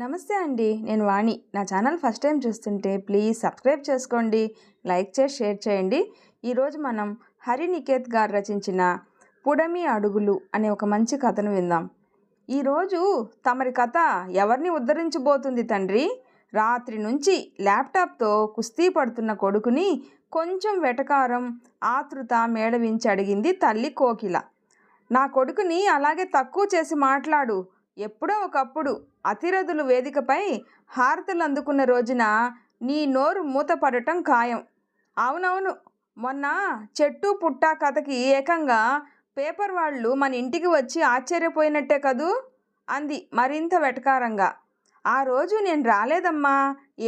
నమస్తే అండి. నేను వాణి. నా ఛానల్ ఫస్ట్ టైం చూస్తుంటే ప్లీజ్ సబ్స్క్రైబ్ చేసుకోండి, లైక్ చేసి షేర్ చేయండి. ఈరోజు మనం హరినికేత్ గారు రచించిన పుడమి అడుగులు అనే ఒక మంచి కథను విందాం. ఈరోజు తమరి కథ ఎవరిని ఉద్ధరించబోతుంది తండ్రి? రాత్రి నుంచి ల్యాప్టాప్తో కుస్తీ పడుతున్న కొడుకుని కొంచెం వెటకారం, ఆతృత మేళవించి అడిగింది తల్లి కోకిల. నా కొడుకుని అలాగే తక్కువ చేసి మాట్లాడు. ఎప్పుడో ఒకప్పుడు అతిరథులు వేదికపై హారతులు అందుకున్న రోజున నీ నోరు మూతపడటం ఖాయం. అవునవును, మొన్న చెట్టు పుట్ట కథకి ఏకంగా పేపర్ వాళ్ళు మన ఇంటికి వచ్చి ఆశ్చర్యపోయినట్టే కదూ అంది మరింత వెటకారంగా. ఆ రోజు నేను రాలేదమ్మా,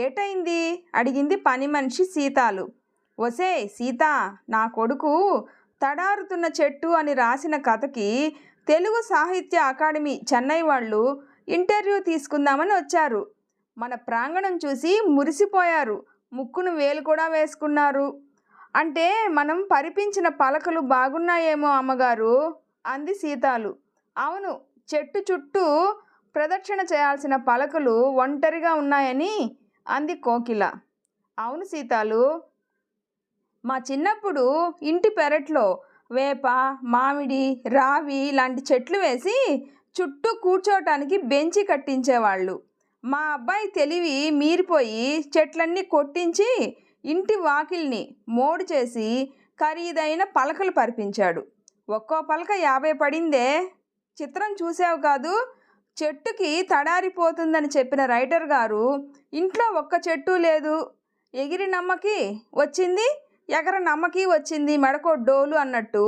ఏటైంది అడిగింది పని మనిషి సీతాలు. ఒసే సీత, నా కొడుకు తడారుతున్న చెట్టు అని రాసిన కథకి తెలుగు సాహిత్య అకాడమీ చెన్నై వాళ్ళు ఇంటర్వ్యూ తీసుకుందామని వచ్చారు. మన ప్రాంగణం చూసి మురిసిపోయారు, ముక్కును వేలు కూడా వేసుకున్నారు. అంటే మనం పరిపించిన పలకలు బాగున్నాయేమో అమ్మగారు అంది సీతాలు. అవును, చెట్టు చుట్టూ ప్రదక్షిణ చేయాల్సిన పలకలు ఒంటరిగా ఉన్నాయని అంది కోకిల. అవును సీతాలు, మా చిన్నప్పుడు ఇంటి పెరట్లో వేప, మామిడి, రావి లాంటి చెట్లు వేసి చుట్టూ కూర్చోటానికి బెంచి కట్టించేవాళ్ళు. మా అబ్బాయి తెలివి మీరిపోయి చెట్లన్నీ కొట్టించి ఇంటి వాకిల్ని మోడు చేసి ఖరీదైన పలకలు పరిపించాడు. ఒక్కో పలక 50 పడిందే. చిత్రం చూసావు కాదు, చెట్టుకి తడారిపోతుందని చెప్పిన రైటర్ గారు ఇంట్లో ఒక్క చెట్టు లేదు. ఎగిరి నమ్మకి వచ్చింది, ఎగర నమ్మకి వచ్చింది, మెడకో డోలు అన్నట్టు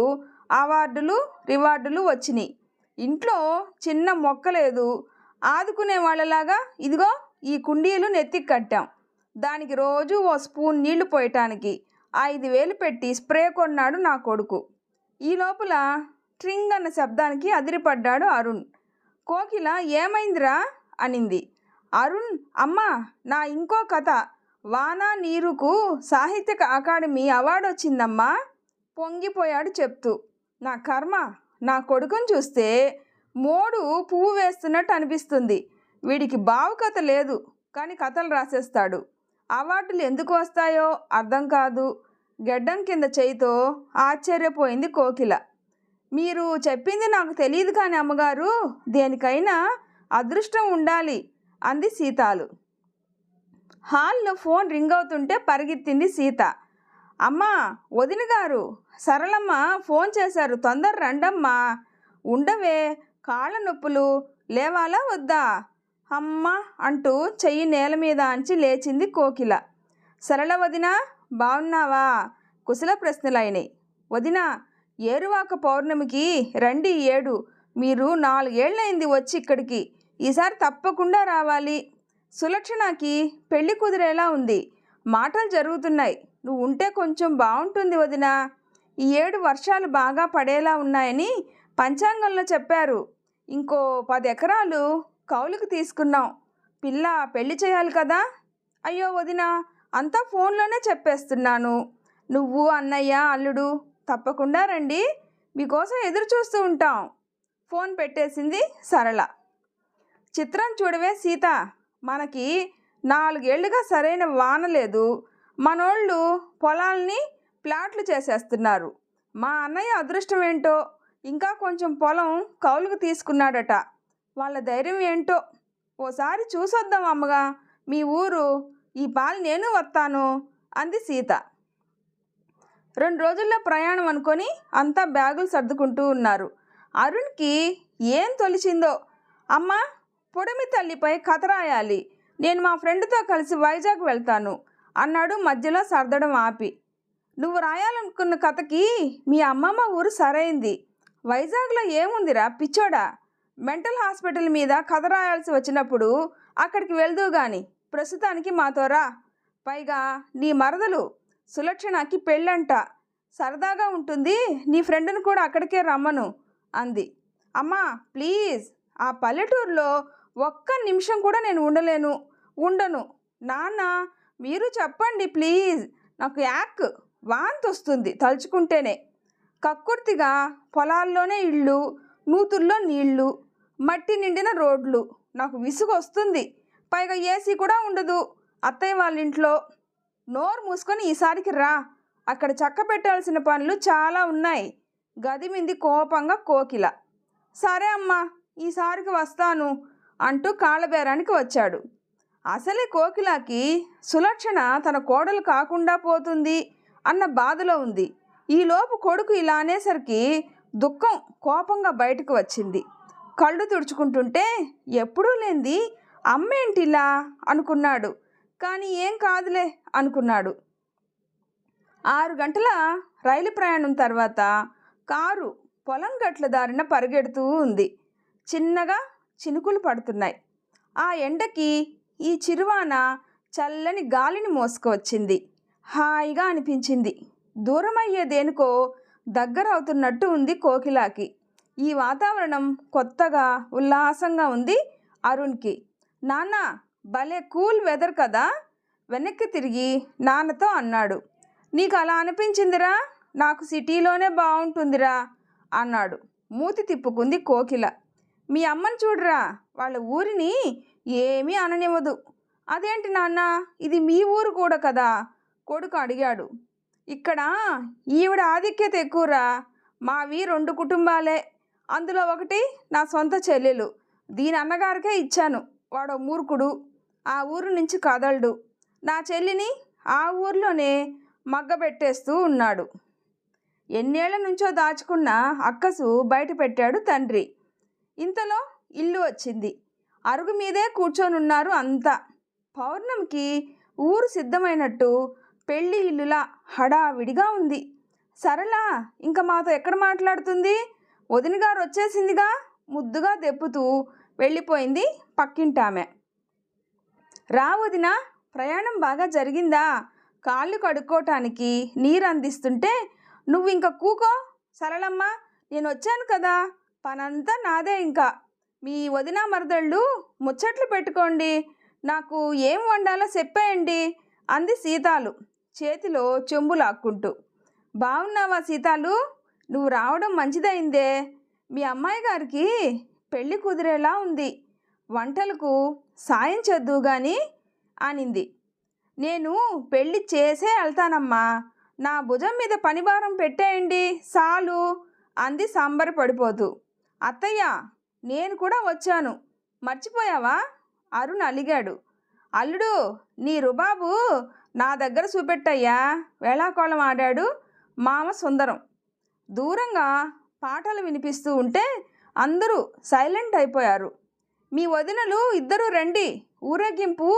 అవార్డులు రివార్డులు వచ్చినాయి. ఇంట్లో చిన్న మొక్క లేదు. ఆదుకునే వాళ్ళలాగా ఇదిగో ఈ కుండీలు నెత్తికి కట్టాం. దానికి రోజు ఓ స్పూన్ నీళ్లు పోయటానికి 5,000 పెట్టి స్ప్రే కొన్నాడు నా కొడుకు. ఈ లోపల ట్రింగ్ అన్న శబ్దానికి అదిరిపడ్డాడు అరుణ్. కోకిల ఏమైందిరా అనింది. అరుణ్, అమ్మా, నా ఇంకో కథ వాన నీరుకు సాహిత్య అకాడమీ అవార్డు వచ్చిందమ్మా పొంగిపోయాడు చెప్తూ. నా కర్మ, నా కొడుకుని చూస్తే మోడు పువ్వు వేస్తున్నట్టు అనిపిస్తుంది. వీడికి బావు కథ లేదు, కానీ కథలు రాసేస్తాడు. అవార్డులు ఎందుకు వస్తాయో అర్థం కాదు. గెడ్డం కింద చేయితో ఆశ్చర్యపోయింది కోకిల. మీరు చెప్పింది నాకు తెలియదు కానీ అమ్మగారు, దేనికైనా అదృష్టం ఉండాలి అంది సీతాలు. హాల్లో ఫోన్ రింగ్ అవుతుంటే పరిగెత్తింది సీత. అమ్మా, వదిన గారు సరళమ్మ ఫోన్ చేశారు, తొందర రండమ్మా. ఉండవే, కాళ్ళ నొప్పులు, లేవాలా వద్దా? అమ్మ అంటూ చెయ్యి నేల మీద అంచి లేచింది కోకిల. సరళ వదిన, బాగున్నావా? కుశల ప్రశ్నలైనాయి. వదిన, ఏరువాక పౌర్ణమికి రండి. ఏడు మీరు 4 ఏళ్ళైంది వచ్చి ఇక్కడికి. ఈసారి తప్పకుండా రావాలి. సులక్షణకి పెళ్లి కుదిరేలా ఉంది. మాటలు జరుగుతున్నాయి. నువ్వు ఉంటే కొంచెం బాగుంటుంది వదిన. ఈ 7 వర్షాలు బాగా పడేలా ఉన్నాయని పంచాంగంలో చెప్పారు. ఇంకో 10 ఎకరాలు కౌలుకు తీసుకున్నాం. పిల్ల పెళ్లి చేయాలి కదా. అయ్యో వదిన, అంతా ఫోన్లోనే చెప్పేస్తున్నాను. నువ్వు, అన్నయ్య, అల్లుడు తప్పకుండా రండి. మీకోసం ఎదురు చూస్తూ ఉంటాం. ఫోన్ పెట్టేసింది సరళ. చిత్రం చూడవే సీత, మనకి 4 ఏళ్లుగా సరైన వాన లేదు. మనోళ్ళు పొలాల్ని ప్లాట్లు చేసేస్తున్నారు. మా అన్నయ్య అదృష్టం ఏంటో ఇంకా కొంచెం పొలం కౌలుకు తీసుకున్నాడట. వాళ్ళ ధైర్యం ఏంటో. ఓసారి చూసొద్దాం అమ్మగా మీ ఊరు. ఈ పాలు నేను వస్తాను అంది సీత. 2 రోజుల్లో ప్రయాణం అనుకొని అంతా బ్యాగులు సర్దుకుంటూ ఉన్నారు. అరుణ్కి ఏం తొలిచిందో. అమ్మ, పొడిమి తల్లిపై కథ రాయాలి. నేను మా ఫ్రెండ్తో కలిసి వైజాగ్ వెళ్తాను అన్నాడు మధ్యలో సర్దడం ఆపి. నువ్వు రాయాలనుకున్న కథకి మీ అమ్మమ్మ ఊరు సరైంది. వైజాగ్లో ఏముందిరా పిచ్చోడా? మెంటల్ హాస్పిటల్ మీద కథ రాయాల్సి వచ్చినప్పుడు అక్కడికి వెళ్దు గాని, ప్రస్తుతానికి మాతో రా. పైగా నీ మరదలు సులక్షణకి పెళ్ళంట. సరదాగా ఉంటుంది. నీ ఫ్రెండ్ని కూడా అక్కడికే రమ్మను అంది. అమ్మా ప్లీజ్, ఆ పల్లెటూరులో ఒక్క నిమిషం కూడా నేను ఉండను. నాన్న మీరు చెప్పండి ప్లీజ్. నాకు వాంతి వస్తుంది తలుచుకుంటేనే. కక్కుర్తిగా పొలాల్లోనే ఇళ్ళు, నూతుల్లో నీళ్లు, మట్టి నిండిన రోడ్లు. నాకు విసుగు వస్తుంది. పైగా ఏసీ కూడా ఉండదు అత్తయ్య వాళ్ళ ఇంట్లో. నోరు మూసుకొని ఈసారికి రా, అక్కడ చక్క పెట్టాల్సిన పనులు చాలా ఉన్నాయి. గది మింది కోపంగా కోకిల. సరే అమ్మా, ఈసారికి వస్తాను అంటూ కాళ్ళబేరానికి వచ్చాడు. అసలే కోకిలకి సులక్షణ తన కోడలు కాకుండా పోతుంది అన్న బాధలో ఉంది. ఈలోపు కొడుకు ఇలా అనేసరికి దుఃఖం కోపంగా బయటకు వచ్చింది. కళ్ళు తుడుచుకుంటుంటే ఎప్పుడూ లేంది అమ్మేంటిలా అనుకున్నాడు. కానీ ఏం కాదులే అనుకున్నాడు. 6 గంటల రైలు ప్రయాణం తర్వాత కారు పొలం గట్ల దారిన పరిగెడుతూ ఉంది. చిన్నగా చినుకులు పడుతున్నాయి. ఆ ఎండకి ఈ చిరువాన చల్లని గాలిని మోసుకువచ్చింది. హాయిగా అనిపించింది. దూరమయ్యే దేనికో దగ్గర అవుతున్నట్టు ఉంది కోకిలాకి. ఈ వాతావరణం కొత్తగా ఉల్లాసంగా ఉంది అరుణ్కి. నాన్న, భలే కూల్ వెదర్ కదా, వెనక్కి తిరిగి నాన్నతో అన్నాడు. నీకు అలా అనిపించిందిరా, నాకు సిటీలోనే బాగుంటుందిరా అన్నాడు. మూతి తిప్పుకుంది కోకిల. మీ అమ్మని చూడరా, వాళ్ళ ఊరిని ఏమీ అననివ్వదు. అదేంటి నాన్న, ఇది మీ ఊరు కూడా కదా కొడుకు అడిగాడు. ఇక్కడ ఈవిడ ఆధిక్యత ఎక్కువరా, మావి 2 కుటుంబాలే, అందులో ఒకటి నా సొంత చెల్లెలు. దీని అన్నగారికే ఇచ్చాను, వాడో మూర్ఖుడు, ఆ ఊరు నుంచి కదలడు. నా చెల్లిని ఆ ఊర్లోనే మగ్గబెట్టేస్తూ ఉన్నాడు. ఎన్నేళ్ల నుంచో దాచుకున్న అక్కసు బయట పెట్టాడు తండ్రి. ఇంతలో ఇల్లు వచ్చింది. అరుగు మీదే కూర్చొనున్నారు అంతా. పౌర్ణమికి ఊరు సిద్ధమైనట్టు పెళ్లి ఇల్లులా హడావిడిగా ఉంది. సరళ ఇంకా మాతో ఎక్కడ మాట్లాడుతుంది, వదిన గారు వచ్చేసిందిగా ముద్దుగా దెప్పుతూ వెళ్ళిపోయింది పక్కింటామె. రా వదిన, ప్రయాణం బాగా జరిగిందా, కాళ్ళు కడుక్కోవటానికి నీరు అందిస్తుంటే నువ్వు ఇంకా కూకో. సరళమ్మ, నేను వచ్చాను కదా, పనంతా నాదే. ఇంకా మీ వదిన మరదళ్ళు ముచ్చట్లు పెట్టుకోండి, నాకు ఏం వండాలో చెప్పేయండి అంది సీతాలు చేతిలో చెంబు లాక్కుంటూ. బాగున్నావా సీతాలు, నువ్వు రావడం మంచిదైందే. మీ అమ్మాయి గారికి పెళ్ళి కుదిరేలా ఉంది, వంటలకు సాయం చేద్దు గాని అనింది. నేను పెళ్ళి చేసే వెళ్తానమ్మా, నా భుజం మీద పనిభారం పెట్టేయండి సాలు అంది సంబరపడిపోతూ. అత్తయ్య, నేను కూడా వచ్చాను, మర్చిపోయావా అరుణ్ అలిగాడు. అల్లుడు, నీ రుబాబు నా దగ్గర చూపెట్టయ్యా, వేళాకోళం ఆడాడు మామ సుందరం. దూరంగా పాటలు వినిపిస్తూ ఉంటే అందరూ సైలెంట్ అయిపోయారు. మీ వదినలు ఇద్దరూ రండి, ఊరేగింపు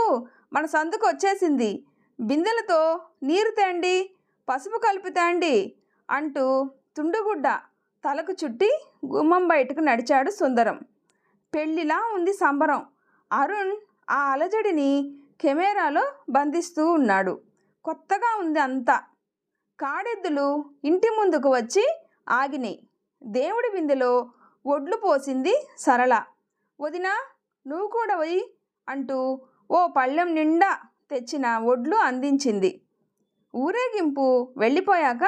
మన సందుకు వచ్చేసింది, బిందెలతో నీరు తేండి, పసుపు కలిపి తేండి అంటూ తుండుగుడ్డ తలకు చుట్టి గుమ్మం బయటకు నడిచాడు సుందరం. పెళ్ళిలా ఉంది సంబరం. అరుణ్ ఆ అలజడిని కెమెరాలో బంధిస్తూ ఉన్నాడు. కొత్తగా ఉంది అంతా. కాడెద్దులు ఇంటి ముందుకు వచ్చి ఆగినాయి. దేవుడి బిందెలో ఒడ్లు పోసింది సరళ. వదిన, నువ్వు కూడా పోయి అంటూ ఓ పళ్ళెం నిండా తెచ్చిన ఒడ్లు అందించింది. ఊరేగింపు వెళ్ళిపోయాక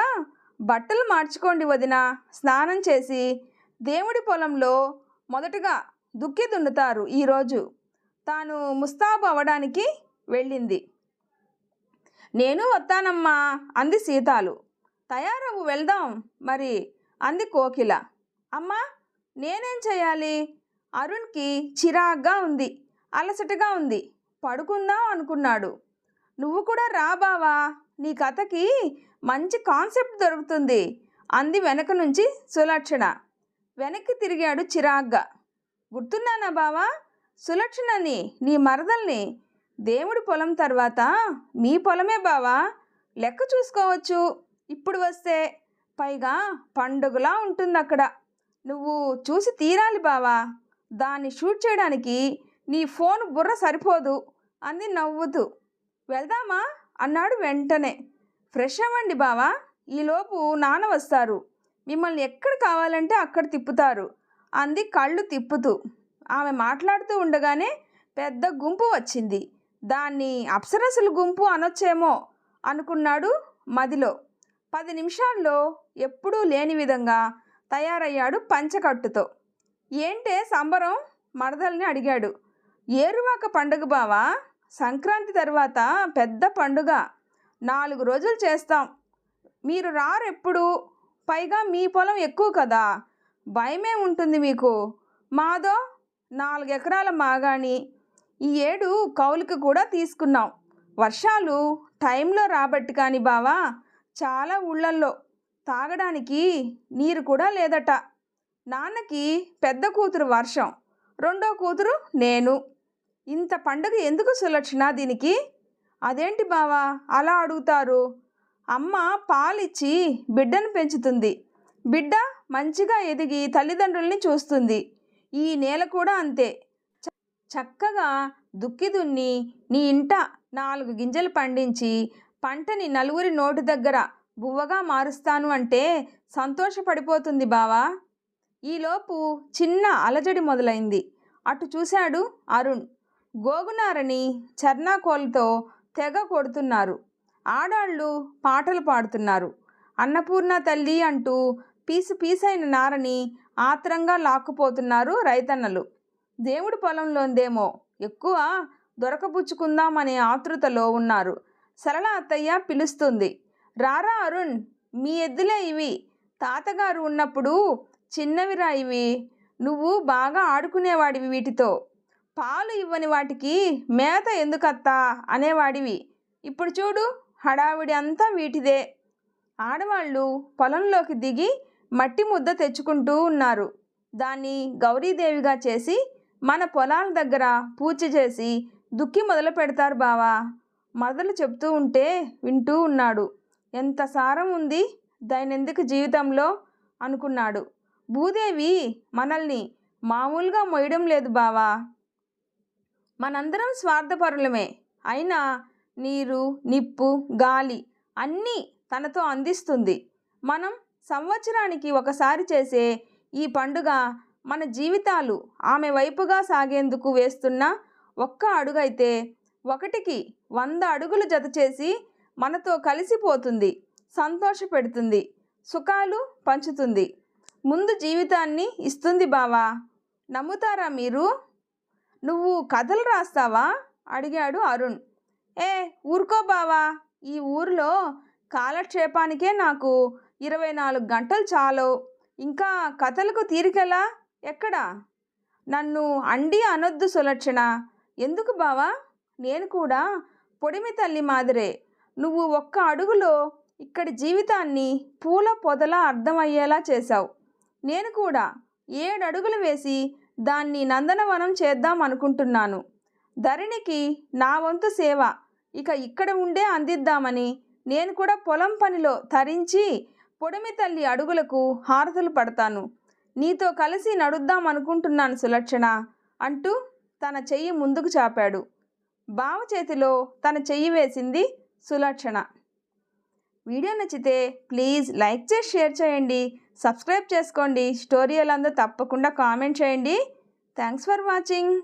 బట్టలు మార్చుకోండి వదిన, స్నానం చేసి దేవుడి పొలంలో మొదటగా దుక్కి దున్నుతారు ఈరోజు. తాను ముస్తాబు అవ్వడానికి వెళ్ళింది. నేను వస్తానమ్మా అంది సీతాలు. తయారవు వెళ్దాం మరి అంది కోకిల. అమ్మా, నేనేం చేయాలి, అరుణ్కి చిరాగ్గా ఉంది, అలసటగా ఉంది, పడుకుందాం అనుకున్నాడు. నువ్వు కూడా రా బావా, నీ కథకి మంచి కాన్సెప్ట్ దొరుకుతుంది అంది వెనక నుంచి సులక్షణ. వెనక్కి తిరిగాడు చిరాగ్గా. గుర్తున్నానా బావా, సులక్షణని, నీ మరదల్ని. దేవుడి పొలం తర్వాత మీ పొలమే బావా, లెక్క చూసుకోవచ్చు ఇప్పుడు వస్తే, పైగా పండుగలా ఉంటుంది అక్కడ, నువ్వు చూసి తీరాలి బావా. దాన్ని షూట్ చేయడానికి నీ ఫోన్ బుర్ర సరిపోదు అంది నవ్వుతూ. వెళ్దామా అన్నాడు వెంటనే. ఫ్రెష్ అవ్వండి బావా, ఈలోపు నాన్న వస్తారు, మిమ్మల్ని ఎక్కడ కావాలంటే అక్కడ తిప్పుతారు అంది కళ్ళు తిప్పుతూ. ఆమె మాట్లాడుతూ ఉండగానే పెద్ద గుంపు వచ్చింది. దాన్ని అప్సరసల గుంపు అనొచ్చేమో అనుకున్నాడు మదిలో. 10 నిమిషాల్లో ఎప్పుడూ లేని విధంగా తయారయ్యాడు పంచకట్టుతో. ఏంటే సంబరం, మరదల్ని అడిగాడు. ఏరువాక పండుగ బావా, సంక్రాంతి తర్వాత పెద్ద పండుగ. 4 రోజులు చేస్తాం. మీరు రారెప్పుడు. పైగా మీ పొలం ఎక్కువ కదా, భయమే ఉంటుంది మీకు. మాదో 4 ఎకరాల మాగాణి. ఈ ఏడు కౌలుకి కూడా తీసుకున్నాం. వర్షాలు టైంలో రాబట్టి కానీ బావా, చాలా ఊళ్ళల్లో తాగడానికి నీరు కూడా లేదట. నాన్నకి పెద్ద కూతురు వర్షం, రెండో కూతురు నేను. ఇంత పండుగ ఎందుకు సులక్షణ దీనికి? అదేంటి బావా అలా అడుగుతారు? అమ్మ పాలిచ్చి బిడ్డను పెంచుతుంది. బిడ్డ మంచిగా ఎదిగి తల్లిదండ్రుల్ని చూస్తుంది. ఈ నేల కూడా అంతే. చక్కగా దుక్కి దున్ని నీ ఇంట 4 గింజలు పండించి పంటని నలుగురి నోటి దగ్గర బువ్వగా మారుస్తాను అంటే సంతోషపడిపోతుంది బావా. ఈలోపు చిన్న అలజడి మొదలైంది. అటు చూశాడు అరుణ్. గోగునారని చర్నాకోలతో తెగ కొడుతున్నారు. ఆడాళ్ళు పాటలు పాడుతున్నారు. అన్నపూర్ణ తల్లి అంటూ పీసు పీసైన నారని ఆత్రంగా లాక్కుపోతున్నారు రైతన్నలు. దేవుడి పొలంలోందేమో ఎక్కువ దొరకపుచ్చుకుందామనే ఆతృతలో ఉన్నారు. సరళ అత్తయ్య పిలుస్తుంది. రారా అరుణ్, మీ ఎద్దులే ఇవి. తాతగారు ఉన్నప్పుడు చిన్నవిరా ఇవి. నువ్వు బాగా ఆడుకునేవాడివి వీటితో. పాలు ఇవ్వని వాటికి మేత ఎందుకత్తా అనేవాడివి. ఇప్పుడు చూడు, హడావిడి అంతా వీటిదే. ఆడవాళ్ళు పొలంలోకి దిగి మట్టి ముద్ద తెచ్చుకుంటూ ఉన్నారు. దాన్ని గౌరీదేవిగా చేసి మన పొలాల దగ్గర పూజ చేసి దుక్కి మొదలు పెడతారు బావా. మొదలు చెప్తూ ఉంటే వింటూ ఉన్నాడు. ఎంత సారం ఉంది దైనందిక జీవితంలో అనుకున్నాడు. భూదేవి మనల్ని మామూలుగా మోయడం లేదు బావా. మనందరం స్వార్థపరులమే. అయినా నీరు, నిప్పు, గాలి అన్నీ తనతో అందిస్తుంది. మనం సంవత్సరానికి ఒకసారి చేసే ఈ పండుగ మన జీవితాలు ఆమె వైపుగా సాగేందుకు వేస్తున్న ఒక్క అడుగైతే 1కి 100 అడుగులు జత చేసి మనతో కలిసిపోతుంది, సంతోషపెడుతుంది, సుఖాలు పంచుతుంది, ముందు జీవితాన్ని ఇస్తుంది బావా. నమ్ముతారా మీరు? నువ్వు కథలు రాస్తావా అడిగాడు అరుణ్. ఊరుకో బావా, ఈ ఊరిలో కాలక్షేపానికే నాకు 24 గంటలు చాలు. ఇంకా కథలకు తీరికెలా? ఎక్కడా? నన్ను అండి అనొద్దు సులక్షణ. ఎందుకు బావా? నేను కూడా పొడిమి తల్లి మాదిరే. నువ్వు ఒక్క అడుగులో ఇక్కడి జీవితాన్ని పూల పొదలా అర్థమయ్యేలా చేశావు. నేను కూడా 7 అడుగులు వేసి దాన్ని నందనవనం చేద్దాం అనుకుంటున్నాను. ధరణికి నా వంతు సేవ ఇక ఇక్కడ ఉండే అందిద్దామని నేను కూడా పొలం పనిలో తరించి పొడిమి తల్లి అడుగులకు హారతులు పడతాను. నీతో కలిసి నడుద్దాం అనుకుంటున్నాను సులక్షణ అంటూ తన చెయ్యి ముందుకు చాపాడు. బావ చేతిలో తన చెయ్యి వేసింది సులక్షణ. వీడియో నచ్చితే ప్లీజ్ లైక్ చేసి షేర్ చేయండి, సబ్స్క్రైబ్ చేసుకోండి. స్టోరీ ఎలా ఉందో తప్పకుండా కామెంట్ చేయండి. Thanks for watching.